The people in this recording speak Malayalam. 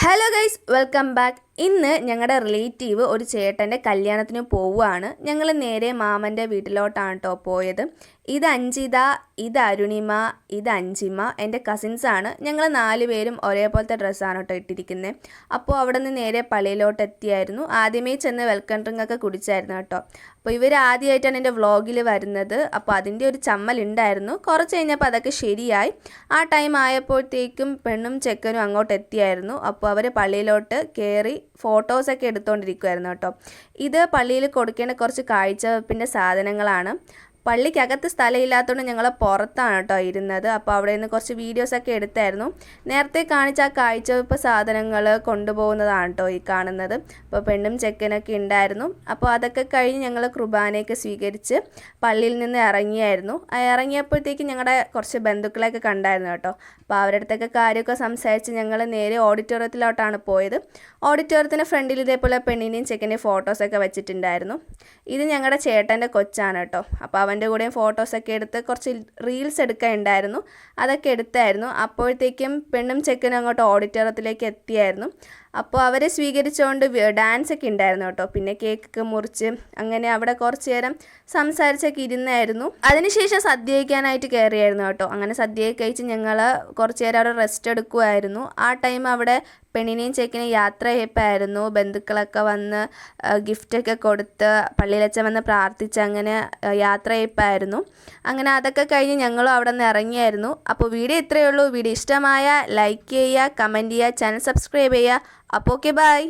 Hello guys, welcome back. ഇന്ന് ഞങ്ങളുടെ റിലേറ്റീവ് ഒരു ചേട്ടൻ്റെ കല്യാണത്തിന് പോവുകയാണ്. ഞങ്ങൾ നേരെ മാമൻ്റെ വീട്ടിലോട്ടാണ് കേട്ടോ പോയത്. ഇത് അഞ്ജിത, ഇത് അരുണിമ, ഇത് അഞ്ചിമ, എൻ്റെ കസിൻസാണ്. ഞങ്ങൾ 4 പേരും ഒരേപോലത്തെ ഡ്രസ്സാണ് കേട്ടോ ഇട്ടിരിക്കുന്നത്. അപ്പോൾ അവിടെ നിന്ന് നേരെ പള്ളിയിലോട്ട് എത്തിയായിരുന്നു. ആദ്യമേ ചെന്ന് വെൽക്കം ഡ്രിങ്ക് ഒക്കെ കുടിച്ചായിരുന്നു കേട്ടോ. അപ്പോൾ ഇവർ ആദ്യമായിട്ടാണ് എൻ്റെ വ്ളോഗിൽ വരുന്നത്. അപ്പോൾ അതിൻ്റെ ഒരു ചമ്മലുണ്ടായിരുന്നു. കുറച്ച് കഴിഞ്ഞപ്പോൾ അതൊക്കെ ശരിയായി. ആ ടൈം ആയപ്പോഴത്തേക്കും പെണ്ണും ചെക്കനും അങ്ങോട്ട് എത്തിയായിരുന്നു. അപ്പോൾ അവർ പള്ളിയിലോട്ട് കയറി ഫോട്ടോസൊക്കെ എടുത്തുകൊണ്ടിരിക്കുമായിരുന്നു കേട്ടോ. ഇത് പള്ളിയിൽ കൊടുക്കേണ്ട കുറച്ച് കാഴ്ചവെപ്പിൻ്റെ സാധനങ്ങളാണ്. പള്ളിക്കകത്ത് സ്ഥലമില്ലാത്തതുകൊണ്ട് ഞങ്ങൾ പുറത്താണ് കേട്ടോ ഇരുന്നത്. അപ്പോൾ അവിടെ നിന്ന് കുറച്ച് വീഡിയോസൊക്കെ എടുത്തായിരുന്നു. നേരത്തെ കാണിച്ച ആ കാഴ്ചവെപ്പ് സാധനങ്ങൾ കൊണ്ടുപോകുന്നതാണ് കേട്ടോ ഈ കാണുന്നത്. അപ്പോൾ പെണ്ണും ചെക്കനൊക്കെ ഉണ്ടായിരുന്നു. അപ്പോൾ അതൊക്കെ കഴിഞ്ഞ് ഞങ്ങൾ കുർബാനയൊക്കെ സ്വീകരിച്ച് പള്ളിയിൽ നിന്ന് ഇറങ്ങിയായിരുന്നു. ഇറങ്ങിയപ്പോഴത്തേക്കും ഞങ്ങളുടെ കുറച്ച് ബന്ധുക്കളെയൊക്കെ കണ്ടായിരുന്നു കേട്ടോ. അപ്പോൾ അവരുടെ അടുത്തൊക്കെ കാര്യമൊക്കെ സംസാരിച്ച് ഞങ്ങൾ നേരെ ഓഡിറ്റോറിയത്തിലോട്ടാണ് പോയത്. ഓഡിറ്റോറിയത്തിൻ്റെ ഫ്രണ്ടിൽ ഇതേപോലെ പെണ്ണിൻ്റെയും ചെക്കൻ്റെയും ഫോട്ടോസൊക്കെ വെച്ചിട്ടുണ്ടായിരുന്നു. ഇത് ഞങ്ങളുടെ ചേട്ടൻ്റെ കൊച്ചാണ് കേട്ടോ. അപ്പോൾ അവൻ്റെ കൂടെയും ഫോട്ടോസൊക്കെ എടുത്ത് കുറച്ച് റീൽസ് എടുക്കാനുണ്ടായിരുന്നു. അതൊക്കെ എടുത്തായിരുന്നു. അപ്പോഴത്തേക്കും പെണ്ണും ചെക്കനും അങ്ങോട്ട് ഓഡിറ്റോറിയത്തിലേക്ക് എത്തിയായിരുന്നു. അപ്പോൾ അവരെ സ്വീകരിച്ചുകൊണ്ട് ഡാൻസൊക്കെ ഉണ്ടായിരുന്നു കേട്ടോ. പിന്നെ കേക്കൊക്കെ മുറിച്ച് അങ്ങനെ അവിടെ കുറച്ച് നേരം സംസാരിച്ചൊക്കെ ഇരുന്നായിരുന്നു. അതിനുശേഷം സദ്യ കഴിക്കാനായിട്ട് കയറിയായിരുന്നു കേട്ടോ. അങ്ങനെ സദ്യയൊക്കെ കഴിച്ച് ഞങ്ങൾ കുറച്ച് നേരം അവിടെ റെസ്റ്റ് എടുക്കുമായിരുന്നു. ആ ടൈം അവിടെ പെണ്ണിനെയും ചെക്കനെയും യാത്ര ചെയ്യപ്പായിരുന്നു. ബന്ധുക്കളൊക്കെ വന്ന് ഗിഫ്റ്റൊക്കെ കൊടുത്ത് പള്ളിയിലച്ഛൻ വന്ന് പ്രാർത്ഥിച്ച് അങ്ങനെ യാത്ര ചെയ്യപ്പായിരുന്നു. അങ്ങനെ അതൊക്കെ കഴിഞ്ഞ് ഞങ്ങളും അവിടെ നിന്ന് ഇറങ്ങിയായിരുന്നു. അപ്പോൾ വീഡിയോ ഇത്രയേ ഉള്ളൂ. വീഡിയോ ഇഷ്ടമായ ലൈക്ക് ചെയ്യുക, കമൻറ്റ് ചെയ്യുക, ചാനൽ സബ്സ്ക്രൈബ് ചെയ്യുക. അപ്പോൾ ഓക്കെ, ബൈ.